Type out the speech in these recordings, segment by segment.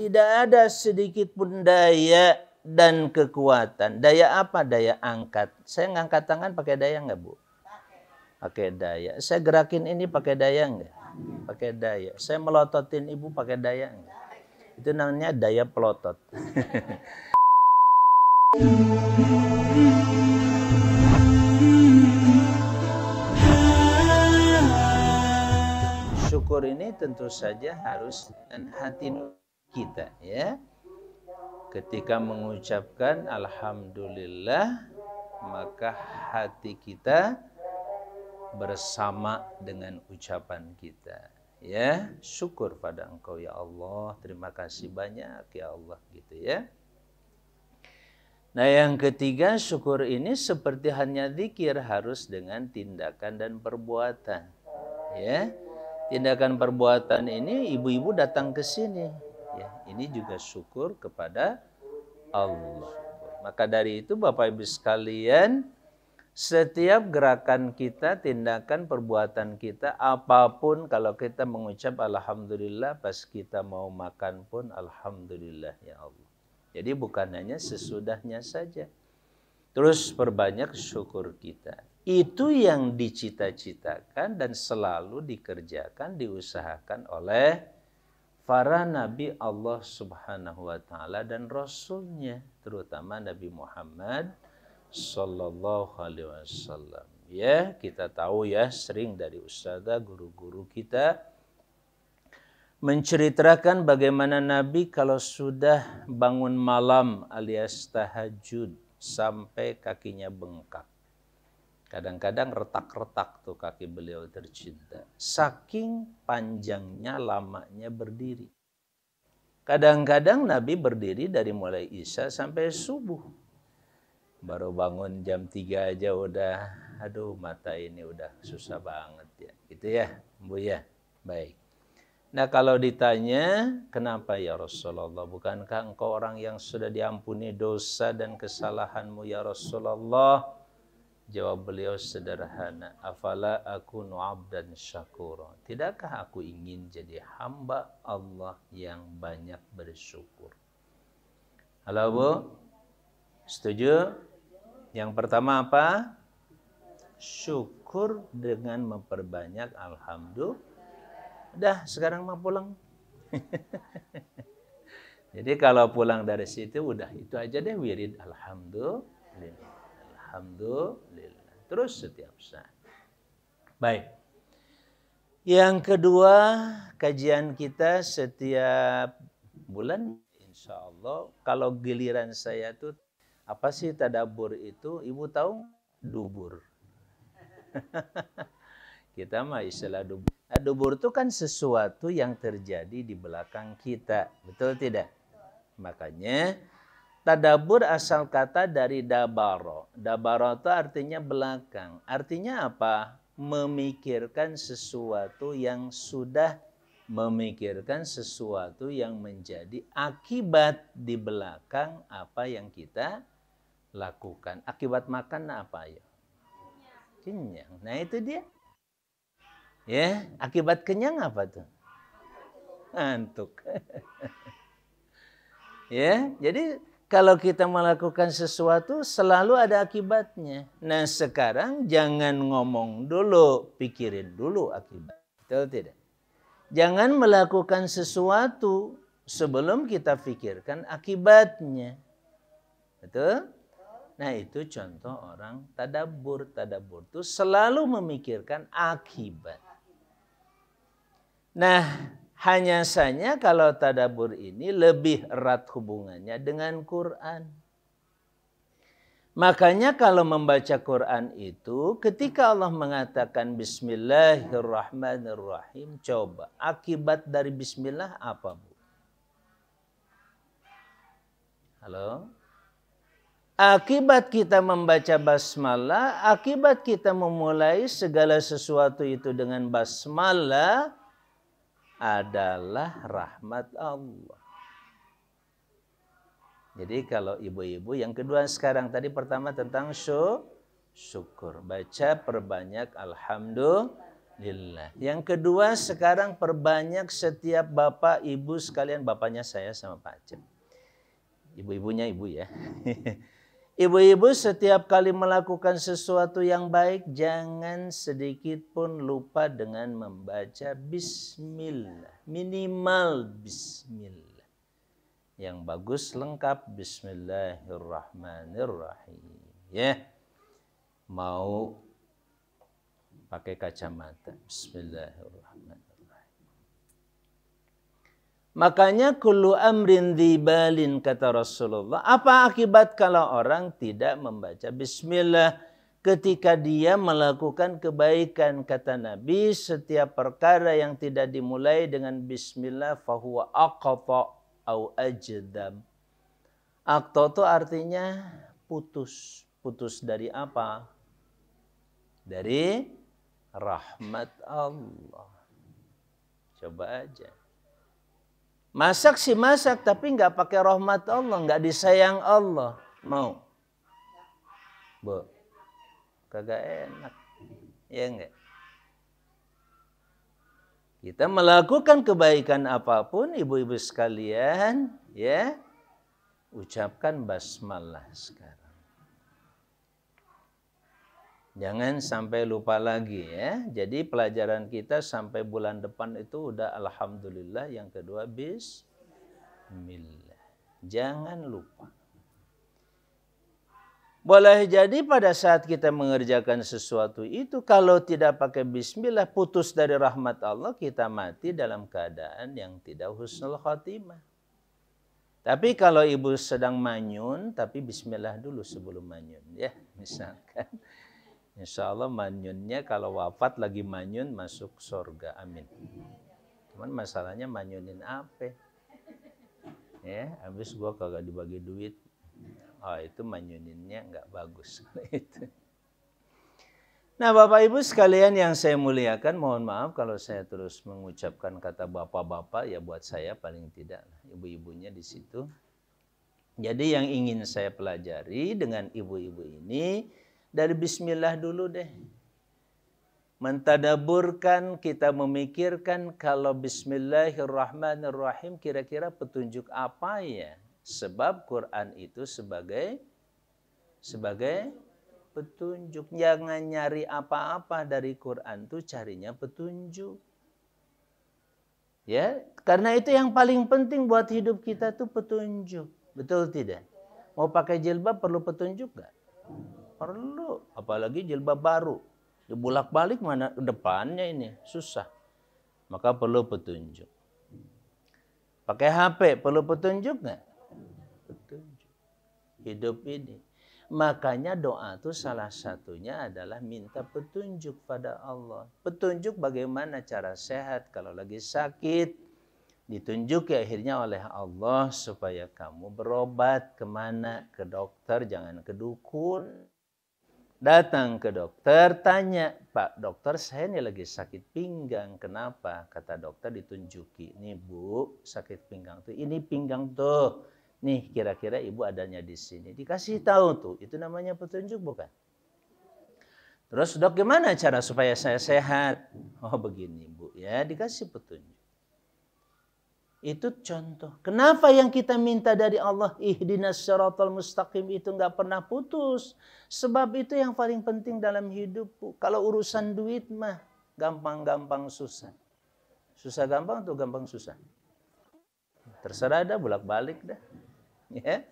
tidak ada sedikit pun daya dan kekuatan. Daya apa? Daya angkat. Saya ngangkat tangan pakai daya nggak, Bu? Pakai daya. Saya gerakin ini pakai daya nggak? Pakai daya. Saya melototin ibu pakai daya nggak? Itu namanya daya pelotot. Syukur ini tentu saja harus dengan hati kita, ya. Ketika mengucapkan alhamdulillah, maka hati kita bersama dengan ucapan kita, ya. Syukur pada Engkau ya Allah, terima kasih banyak ya Allah, gitu ya. Nah, yang ketiga, syukur ini seperti hanya zikir, harus dengan tindakan dan perbuatan, ya. Tindakan perbuatan ini, ibu-ibu datang ke sini, ya, ini juga syukur kepada Allah. Maka dari itu Bapak Ibu sekalian, setiap gerakan kita, tindakan perbuatan kita, apapun, kalau kita mengucap alhamdulillah, pas kita mau makan pun alhamdulillah ya Allah. Jadi bukan hanya sesudahnya saja. Terus perbanyak syukur kita. Itu yang dicita-citakan dan selalu dikerjakan, diusahakan oleh para nabi Allah Subhanahu wa taala dan rasulnya, terutama Nabi Muhammad sallallahu alaihi wasallam. Ya, kita tahu ya, sering dari ustazah, guru-guru kita menceritakan bagaimana Nabi kalau sudah bangun malam alias tahajud sampai kakinya bengkak. Kadang-kadang retak-retak tuh kaki beliau tercinta. Saking panjangnya, lamanya berdiri. Kadang-kadang Nabi berdiri dari mulai Isya sampai subuh. Baru bangun jam 3 aja udah, aduh mata ini udah susah banget ya. Gitu ya, Bu ya. Baik. Nah, kalau ditanya, kenapa ya Rasulullah? Bukankah engkau orang yang sudah diampuni dosa dan kesalahanmu ya Rasulullah? Jawab beliau sederhana, afala akunu abdan syakura. Tidakkah aku ingin jadi hamba Allah yang banyak bersyukur? Halo Bu? Setuju? Yang pertama apa? Syukur dengan memperbanyak alhamdulillah. Udah, sekarang mau pulang. Jadi kalau pulang dari situ udah itu aja deh wirid alhamdulillah. Alhamdulillah. Terus setiap saat. Baik. Yang kedua, kajian kita setiap bulan insya Allah. Kalau giliran saya tuh, apa sih tadabbur itu? Ibu tahu? Dubur. Kita mah istilah dubur. Nah, dubur itu kan sesuatu yang terjadi di belakang kita. Betul tidak? Makanya tadabbur asal kata dari dabaro. Dabaro itu artinya belakang. Artinya apa? Memikirkan sesuatu yang sudah, memikirkan sesuatu yang menjadi akibat di belakang apa yang kita lakukan. Akibat makan apa ya? Kenyang. Nah itu dia. Ya, akibat kenyang apa tuh? Ngantuk. Ya, jadi kalau kita melakukan sesuatu selalu ada akibatnya. Nah sekarang jangan ngomong dulu, pikirin dulu akibat. Betul tidak? Jangan melakukan sesuatu sebelum kita pikirkan akibatnya. Betul? Nah itu contoh orang tadabbur. Tadabbur itu selalu memikirkan akibat. Nah, hanya saja kalau tadabbur ini lebih erat hubungannya dengan Quran. Makanya kalau membaca Quran itu ketika Allah mengatakan Bismillahirrahmanirrahim, coba akibat dari Bismillah apa, Bu? Halo? Akibat kita membaca basmalah, akibat kita memulai segala sesuatu itu dengan basmalah adalah rahmat Allah. Jadi kalau ibu-ibu, yang kedua sekarang tadi pertama tentang syukur. Baca perbanyak alhamdulillah. lillah. Yang kedua, sekarang perbanyak setiap bapak, ibu sekalian, bapaknya saya sama Pak Acep. Ibu-ibunya ibu ya. Ibu-ibu setiap kali melakukan sesuatu yang baik, jangan sedikit pun lupa dengan membaca bismillah. Minimal bismillah. Yang bagus lengkap bismillahirrahmanirrahim. Ya. Mau pakai kacamata. Bismillahirrahmanirrahim. Makanya kullu amrin dzibalin kata Rasulullah. Apa akibat kalau orang tidak membaca bismillah ketika dia melakukan kebaikan? Kata Nabi, setiap perkara yang tidak dimulai dengan bismillah fahuwa aqta au ajdam. Aqta itu artinya putus. Putus dari apa? Dari rahmat Allah. Coba aja. Masak sih masak, tapi nggak pakai rahmat Allah, nggak disayang Allah. Mau? Bu, kagak enak. Ya enggak? Kita melakukan kebaikan apapun, ibu-ibu sekalian, ya, ucapkan basmalah sekarang. Jangan sampai lupa lagi ya. Jadi pelajaran kita sampai bulan depan itu udah alhamdulillah. Yang kedua bismillah. Jangan lupa. Boleh jadi pada saat kita mengerjakan sesuatu itu kalau tidak pakai bismillah, putus dari rahmat Allah, kita mati dalam keadaan yang tidak husnul khotimah. Tapi kalau ibu sedang manyun, tapi bismillah dulu sebelum manyun ya, misalkan. Insya Allah manyunnya kalau wafat lagi manyun masuk surga, amin. Cuman masalahnya manyunin apa? Ya, habis gua kagak dibagi duit. Oh itu manyuninnya nggak bagus. Itu. Nah Bapak Ibu sekalian yang saya muliakan, mohon maaf kalau saya terus mengucapkan kata bapak-bapak, ya buat saya paling tidak ibu-ibunya di situ. Jadi yang ingin saya pelajari dengan ibu-ibu ini, dari bismillah dulu deh. Mentadaburkan, kita memikirkan kalau bismillahirrahmanirrahim kira-kira petunjuk apa ya? Sebab Quran itu sebagai petunjuk. Jangan nyari apa-apa dari Quran tuh, carinya petunjuk. Ya, karena itu yang paling penting buat hidup kita tuh petunjuk. Betul tidak? Mau pakai jilbab perlu petunjuk gak? Perlu, apalagi jilbab baru. Dibulak-balik mana depannya ini, susah. Maka perlu petunjuk. Pakai HP perlu petunjuk nggak? Petunjuk. Hidup ini. Makanya doa itu salah satunya adalah minta petunjuk pada Allah. Petunjuk bagaimana cara sehat kalau lagi sakit. Ditunjuk ya akhirnya oleh Allah supaya kamu berobat kemana? Ke dokter, jangan ke dukun. Datang ke dokter, tanya, Pak dokter saya ini lagi sakit pinggang, kenapa? Kata dokter ditunjuki, nih Bu sakit pinggang tuh, ini pinggang tuh, nih kira-kira ibu adanya di sini. Dikasih tahu tuh, itu namanya petunjuk bukan? Terus dok gimana cara supaya saya sehat? Oh begini Bu ya, dikasih petunjuk. Itu contoh. Kenapa yang kita minta dari Allah ihdinas syaratal mustaqim itu nggak pernah putus? Sebab itu yang paling penting dalam hidup. Kalau urusan duit mah gampang-gampang susah. Susah gampang atau gampang susah? Terserah dah, bolak-balik dah. Ya.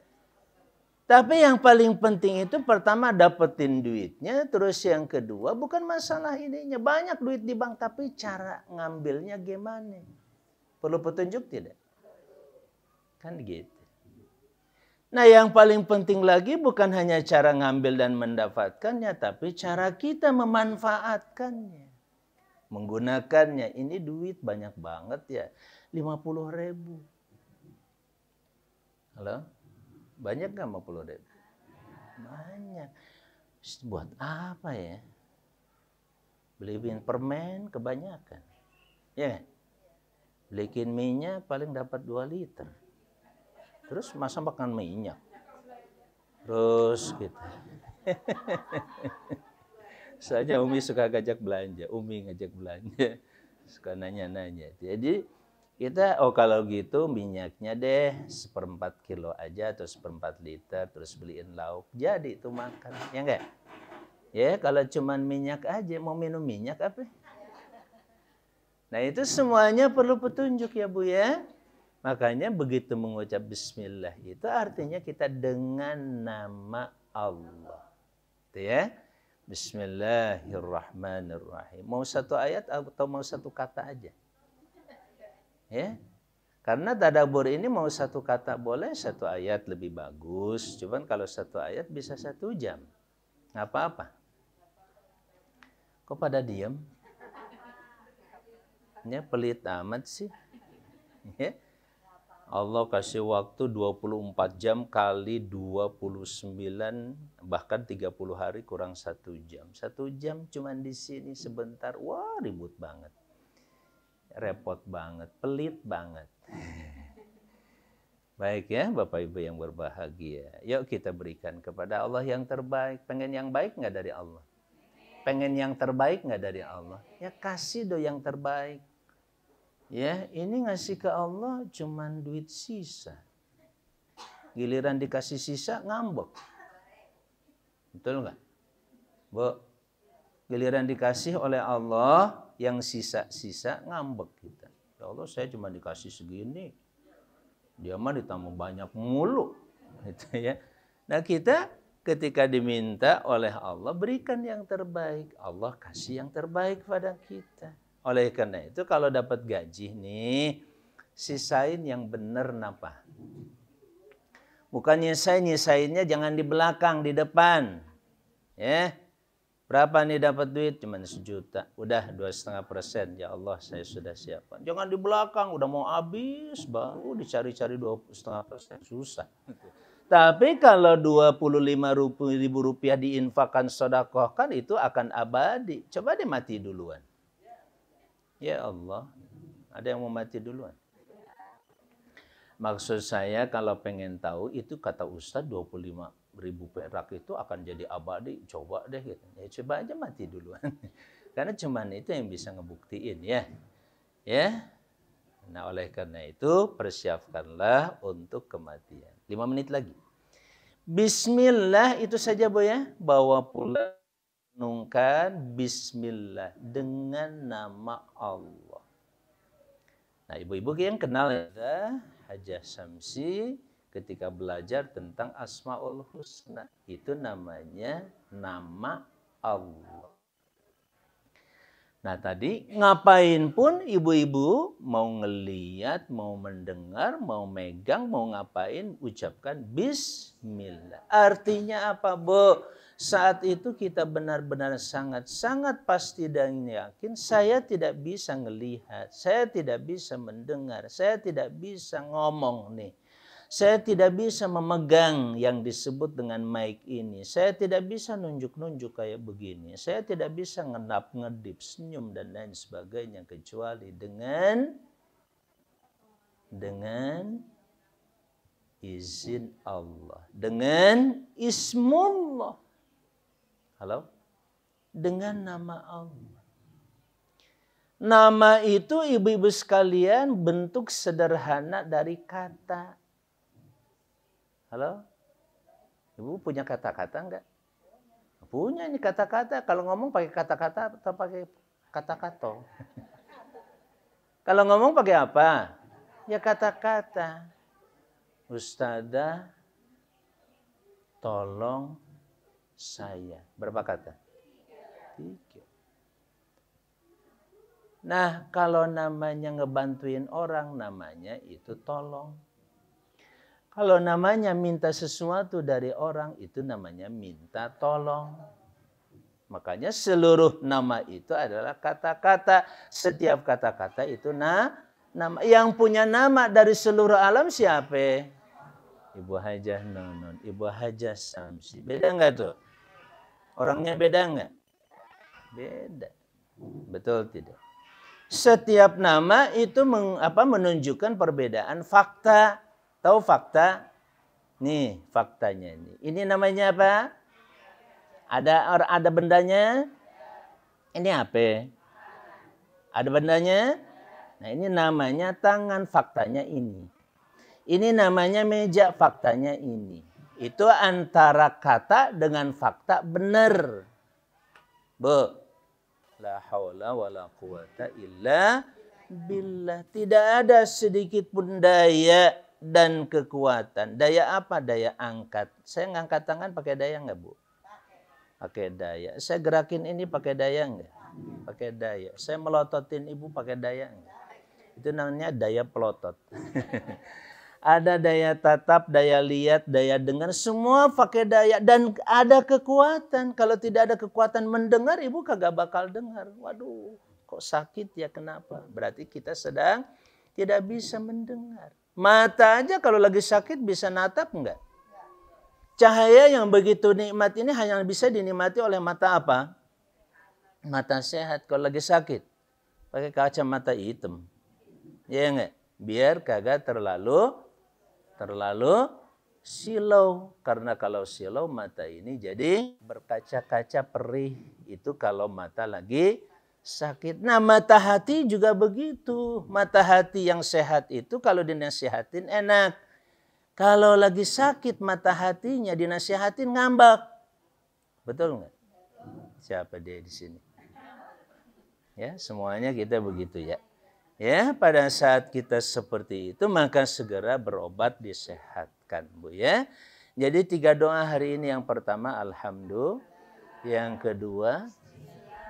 Tapi yang paling penting itu pertama dapetin duitnya, terus yang kedua bukan masalah ininya. Banyak duit di bank tapi cara ngambilnya gimana? Perlu petunjuk tidak? Kan gitu. Nah yang paling penting lagi bukan hanya cara ngambil dan mendapatkannya, tapi cara kita memanfaatkannya. Menggunakannya. Ini duit banyak banget ya. 50.000. Halo? Banyak gak 50.000? Banyak. Buat apa ya? Beliin permen kebanyakan. Ya. Beliin minyak paling dapat 2 liter. Terus masa makan minyak? Terus gitu. Soalnya Umi suka ngajak belanja, Umi ngajak belanja, suka nanya-nanya. Jadi kita, oh kalau gitu minyaknya deh 1/4 kilo aja atau 1/4 liter, terus beliin lauk. Jadi itu makan, ya enggak? Ya kalau cuman minyak aja, mau minum minyak apa? Nah itu semuanya perlu petunjuk ya Bu ya. Makanya begitu mengucap bismillah itu artinya kita dengan nama Allah. Itu ya. Bismillahirrahmanirrahim. Mau satu ayat atau mau satu kata aja? Ya. Karena tadabbur ini mau satu kata boleh, satu ayat lebih bagus. Cuman kalau satu ayat bisa 1 jam. Nggak apa-apa. Kok pada diem? Ya, pelit amat sih. Ya. Allah kasih waktu 24 jam kali 29, bahkan 30 hari kurang 1 jam. 1 jam cuman di sini sebentar, wah ribut banget. Repot banget, pelit banget. Baik ya Bapak Ibu yang berbahagia. Yuk kita berikan kepada Allah yang terbaik. Pengen yang baik nggak dari Allah? Pengen yang terbaik nggak dari Allah? Ya kasih do yang terbaik. Ya, ini ngasih ke Allah cuman duit sisa. Giliran dikasih sisa ngambek. Betul nggak? Bu, giliran dikasih oleh Allah yang sisa-sisa ngambek kita. Ya Allah, saya cuma dikasih segini. Dia mah ditambah banyak mulu. Gitu ya. Nah, kita ketika diminta oleh Allah berikan yang terbaik. Allah kasih yang terbaik pada kita. Oleh karena itu kalau dapat gaji nih, sisain yang benar napa. Bukan nyisainnya jangan di belakang, di depan. Ya. Berapa nih dapat duit? Cuman 1 juta. Udah 2,5%. Ya Allah saya sudah siapkan. Jangan di belakang, udah mau habis baru dicari-cari 2,5%. Susah. Tapi kalau 25.000 rupiah diinfakkan sedekahkan itu akan abadi. Coba deh mati duluan. Ya Allah, ada yang mau mati duluan. Maksud saya kalau pengen tahu itu kata Ustadz 25.000 perak itu akan jadi abadi. Coba deh gitu. Ya coba aja mati duluan. Karena cuman itu yang bisa ngebuktiin ya. Ya. Nah oleh karena itu persiapkanlah untuk kematian. 5 menit lagi. Bismillah itu saja Bu ya. Bawa pulang. Renungkan bismillah dengan nama Allah. Nah, ibu-ibu yang kenal ya, Hajah Samsi ketika belajar tentang Asmaul Husna, itu namanya nama Allah. Nah, tadi ngapain pun ibu-ibu mau ngeliat, mau mendengar, mau megang, mau ngapain ucapkan bismillah. Artinya apa, Bu? Saat itu kita benar-benar sangat pasti dan yakin saya tidak bisa ngelihat, saya tidak bisa mendengar, saya tidak bisa ngomong nih. Saya tidak bisa memegang yang disebut dengan mic ini. Saya tidak bisa nunjuk-nunjuk kayak begini. Saya tidak bisa ngedap-ngedip, senyum dan lain sebagainya kecuali dengan izin Allah. Dengan ismullah. Halo? Dengan nama Allah. Nama itu ibu-ibu sekalian bentuk sederhana dari kata. Halo? Ibu punya kata-kata enggak? Punya ini kata-kata. Kalau ngomong pakai kata-kata atau pakai kata-kata? Kalau ngomong pakai apa? Ya kata-kata. Ustadzah, tolong saya. Berapa kata? 3. Nah, kalau namanya ngebantuin orang, namanya itu tolong. Kalau namanya minta sesuatu dari orang, itu namanya minta tolong. Makanya seluruh nama itu adalah kata-kata. Setiap kata-kata itu nama. Yang punya nama dari seluruh alam siapa? Ibu Hajah Nonon, Ibu Hajah Samsi. Beda enggak tuh? Orangnya beda enggak? Beda. Betul tidak? Setiap nama itu menunjukkan perbedaan fakta. Tahu fakta? Nih faktanya ini. Ini namanya apa? Ada bendanya? Ini apa? Ada bendanya? Nah ini namanya tangan, faktanya ini. Ini namanya meja, faktanya ini. Itu antara kata dengan fakta benar. Bu. La haula wa la quwata illa billah. Tidak ada sedikit pun daya dan kekuatan. Daya apa? Daya angkat. Saya ngangkat tangan pakai daya enggak, Bu? Pakai daya. Saya gerakin ini pakai daya enggak? Pakai daya. Saya melototin ibu pakai daya enggak? Itu namanya daya pelotot. Ada daya tatap, daya lihat, daya dengar, semua pakai daya dan ada kekuatan. Kalau tidak ada kekuatan mendengar, ibu kagak bakal dengar. Waduh, kok sakit ya, kenapa? Berarti kita sedang tidak bisa mendengar. Mata aja kalau lagi sakit bisa natap enggak? Cahaya yang begitu nikmat ini hanya bisa dinikmati oleh mata apa? Mata sehat. Kalau lagi sakit, pakai kacamata hitam. Ya enggak? Biar kagak terlalu silau. Karena kalau silau mata ini jadi berkaca-kaca perih. Itu kalau mata lagi sakit. Nah mata hati juga begitu. Mata hati yang sehat itu kalau dinasihatin enak. Kalau lagi sakit mata hatinya dinasihatin ngambak. Betul nggak? Siapa dia di sini? Ya semuanya kita begitu ya. Ya, pada saat kita seperti itu maka segera berobat disehatkan, Bu ya. Jadi 3 doa hari ini, yang pertama alhamdulillah, yang kedua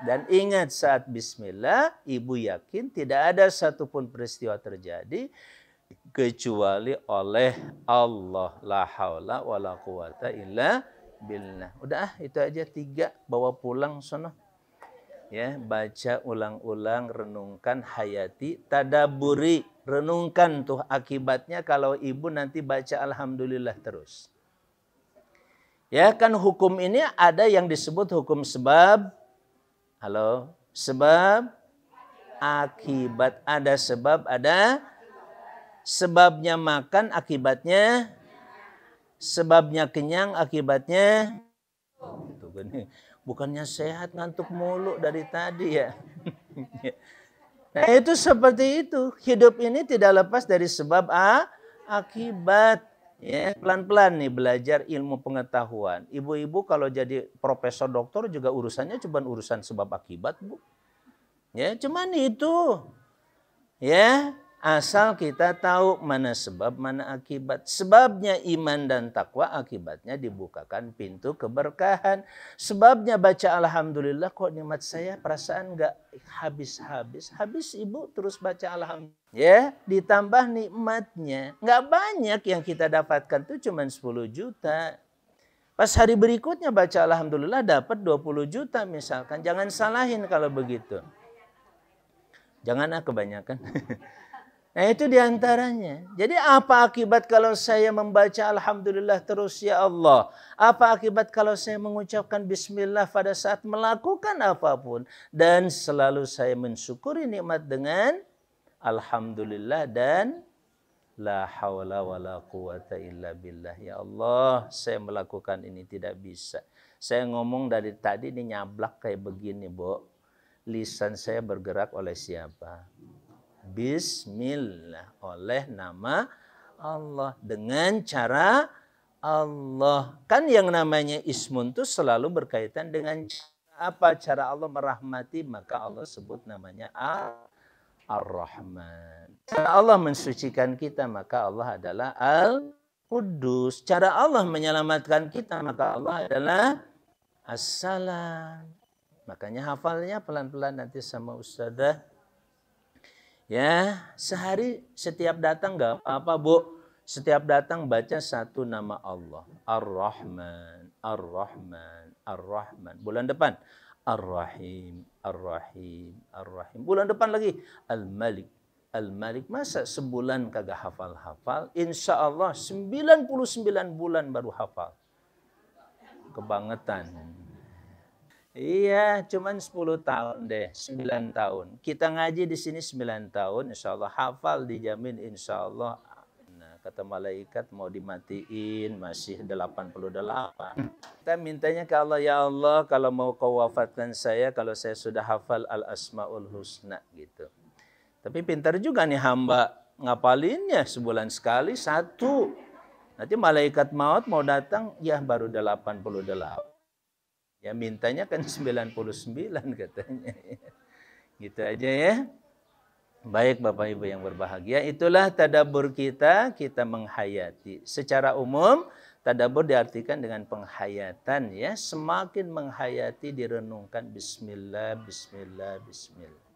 dan ingat saat bismillah ibu yakin tidak ada satupun peristiwa terjadi kecuali oleh Allah. La haula wala quwata illa billah. Udah itu aja 3, bawa pulang sono. Ya, baca ulang-ulang, renungkan, hayati, tadaburi, renungkan tuh akibatnya kalau ibu nanti baca alhamdulillah terus. Ya, kan hukum ini ada yang disebut hukum sebab. Halo, sebab akibat. Ada sebab, ada sebabnya makan, akibatnya sebabnya kenyang, akibatnya tuh gini. Bukannya sehat, ngantuk mulu dari tadi ya. Nah itu seperti itu. Hidup ini tidak lepas dari sebab akibat. Ya, pelan-pelan nih belajar ilmu pengetahuan. Ibu-ibu kalau jadi profesor doktor juga urusannya cuma urusan sebab akibat, Bu. Ya, cuman itu. Ya, asal kita tahu mana sebab, mana akibat. Sebabnya iman dan takwa, akibatnya dibukakan pintu keberkahan. Sebabnya baca alhamdulillah, kok nikmat saya perasaan enggak habis-habis. Habis ibu terus baca alhamdulillah. Ya, ditambah nikmatnya. Enggak banyak yang kita dapatkan tuh cuma 10 juta. Pas hari berikutnya baca alhamdulillah dapat 20 juta misalkan. Jangan salahin kalau begitu. Jangan kebanyakan. Nah itu diantaranya. Jadi apa akibat kalau saya membaca alhamdulillah terus ya Allah? Apa akibat kalau saya mengucapkan bismillah pada saat melakukan apapun? Dan selalu saya mensyukuri nikmat dengan alhamdulillah dan la haula wa la quwata illa billah. Ya Allah, saya melakukan ini tidak bisa. Saya ngomong dari tadi ini nyablak kayak begini, Bu. Lisan saya bergerak oleh siapa? Bismillah, oleh nama Allah, dengan cara Allah. Kan yang namanya ismun itu selalu berkaitan dengan apa? Cara Allah merahmati, maka Allah sebut namanya Ar-Rahman. Cara Allah mensucikan kita, maka Allah adalah Al-Qudus. Cara Allah menyelamatkan kita, maka Allah adalah As-Salam. Makanya hafalnya pelan-pelan nanti sama ustadzah. Ya, sehari setiap datang enggak apa-apa, Bu. Setiap datang baca satu nama Allah. Ar-Rahman, Ar-Rahman, Ar-Rahman. Bulan depan Ar-Rahim, Ar-Rahim, Ar-Rahim. Bulan depan lagi Al-Malik, Al-Malik. Masa sebulan kagak hafal-hafal? Insya Allah 99 bulan baru hafal. Kebangetan. Iya, cuman 10 tahun deh, 9 tahun. Kita ngaji di sini 9 tahun, insya Allah hafal dijamin insya Allah. Nah, Kata malaikat mau dimatiin masih 88. Kita mintanya ke Allah, ya Allah kalau mau kau wafatkan saya, kalau saya sudah hafal al-asmaul husna gitu. Tapi pintar juga nih hamba ngapalinnya sebulan sekali satu. Nanti malaikat maut mau datang, ya baru 88. Ya mintanya kan 99 katanya. Gitu aja ya. Baik Bapak Ibu yang berbahagia, itulah tadabbur kita menghayati. Secara umum, tadabbur diartikan dengan penghayatan ya. Semakin menghayati direnungkan bismillah, bismillah, bismillah.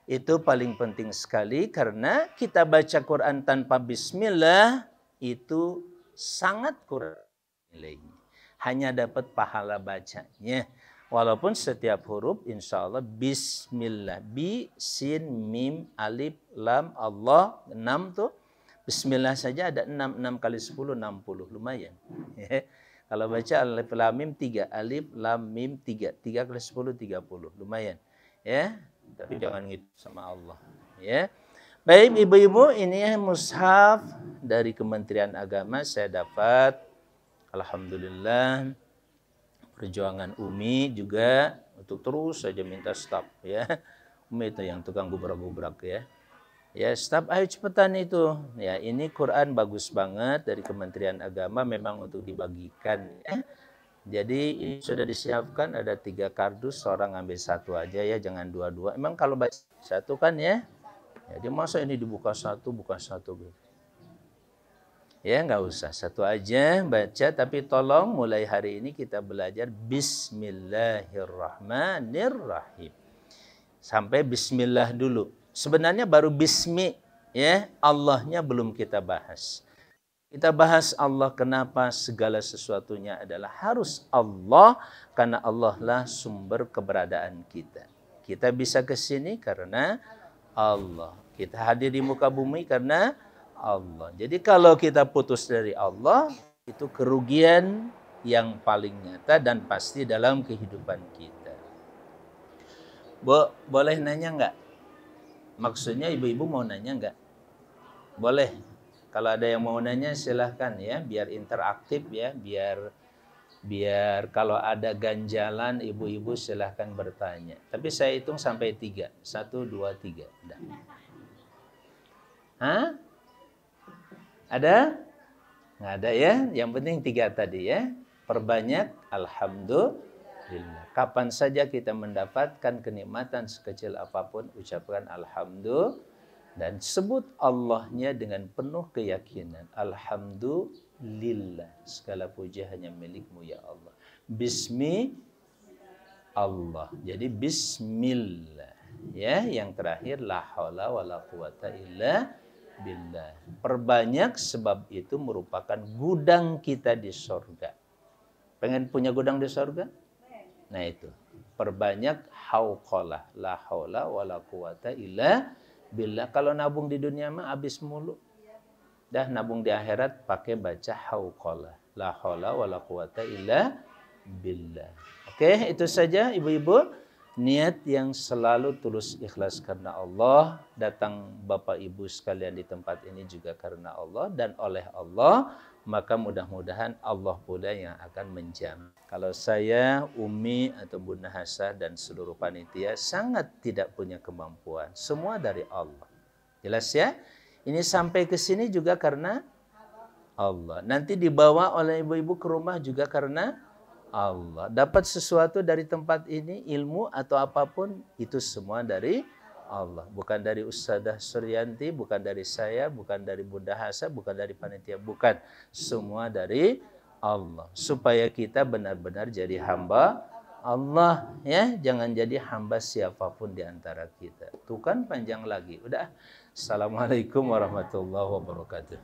Itu paling penting sekali karena kita baca Quran tanpa bismillah itu sangat kurang nilainya. Hanya dapat pahala bacanya. Walaupun setiap huruf insya Allah bismillah. Bi, sin, mim, alif, lam, Allah. 6 tuh. Bismillah saja ada 6. 6 kali 10, 60. Lumayan. Kalau baca alif, lam, mim 3. Alif, lam, mim 3. 3 kali 10, 30. Lumayan. Ya. Tapi jangan gitu sama Allah. Ya. Baik ibu-ibu, ini mushaf dari Kementerian Agama saya dapat. Alhamdulillah. Perjuangan Umi juga untuk terus saja minta stop ya. Umi itu yang tukang gubrak-gubrak ya. Ya stop ayo cepetan itu. Ya ini Quran bagus banget dari Kementerian Agama memang untuk dibagikan ya. Jadi ini sudah disiapkan ada 3 kardus, seorang ambil 1 aja ya, jangan 2-2. Emang kalau baca 1 kan ya. Jadi masa ini dibuka 1 bukan 1 gitu. Ya nggak usah, 1 aja baca, tapi tolong mulai hari ini kita belajar Bismillahirrahmanirrahim. Sampai Bismillah dulu. Sebenarnya baru Bismi, ya Allahnya belum kita bahas. Kita bahas Allah kenapa segala sesuatunya adalah harus Allah, karena Allah lah sumber keberadaan kita. Kita bisa ke sini karena Allah. Kita hadir di muka bumi karena Allah. Jadi kalau kita putus dari Allah, itu kerugian yang paling nyata dan pasti dalam kehidupan kita. Boleh nanya enggak? Maksudnya ibu-ibu mau nanya enggak? Boleh. Kalau ada yang mau nanya silahkan ya, biar interaktif ya, biar kalau ada ganjalan ibu-ibu silahkan bertanya. Tapi saya hitung sampai 3. 1, 2, 3. Udah. Hah? Ada? Nggak ada ya. Yang penting 3 tadi ya. Perbanyak alhamdulillah. Kapan saja kita mendapatkan kenikmatan sekecil apapun, ucapkan alhamdulillah. Dan sebut Allahnya dengan penuh keyakinan. Alhamdulillah. Segala puji hanya milikmu ya Allah. Bismi Allah. Jadi bismillah. Ya, yang terakhir la haula wala quwata illa billah. Perbanyak sebab itu merupakan gudang kita di sorga. Pengen punya gudang di sorga? Nah itu. Perbanyak hauqalah. La haula wala quwata illa billah. Kalau nabung di dunia mah habis mulu. Dah nabung di akhirat pakai baca hauqalah. La haula wala quwata illa billah. Oke, itu saja ibu-ibu. Niat yang selalu tulus ikhlas karena Allah. Datang Bapak Ibu sekalian di tempat ini juga karena Allah. Dan oleh Allah, maka mudah-mudahan Allah pula yang akan menjamin. Kalau saya, Umi atau Bunda Hasah dan seluruh panitia sangat tidak punya kemampuan. Semua dari Allah. Jelas ya? Ini sampai ke sini juga karena Allah. Nanti dibawa oleh ibu-ibu ke rumah juga karena Allah. Dapat sesuatu dari tempat ini, ilmu atau apapun, itu semua dari Allah. Bukan dari Ustadzah Suryanti, bukan dari saya, bukan dari Bunda Hasah, bukan dari panitia. Bukan. Semua dari Allah. Supaya kita benar-benar jadi hamba Allah. Ya, jangan jadi hamba siapapun di antara kita. Tuh kan panjang lagi. Udah. Assalamualaikum warahmatullahi wabarakatuh.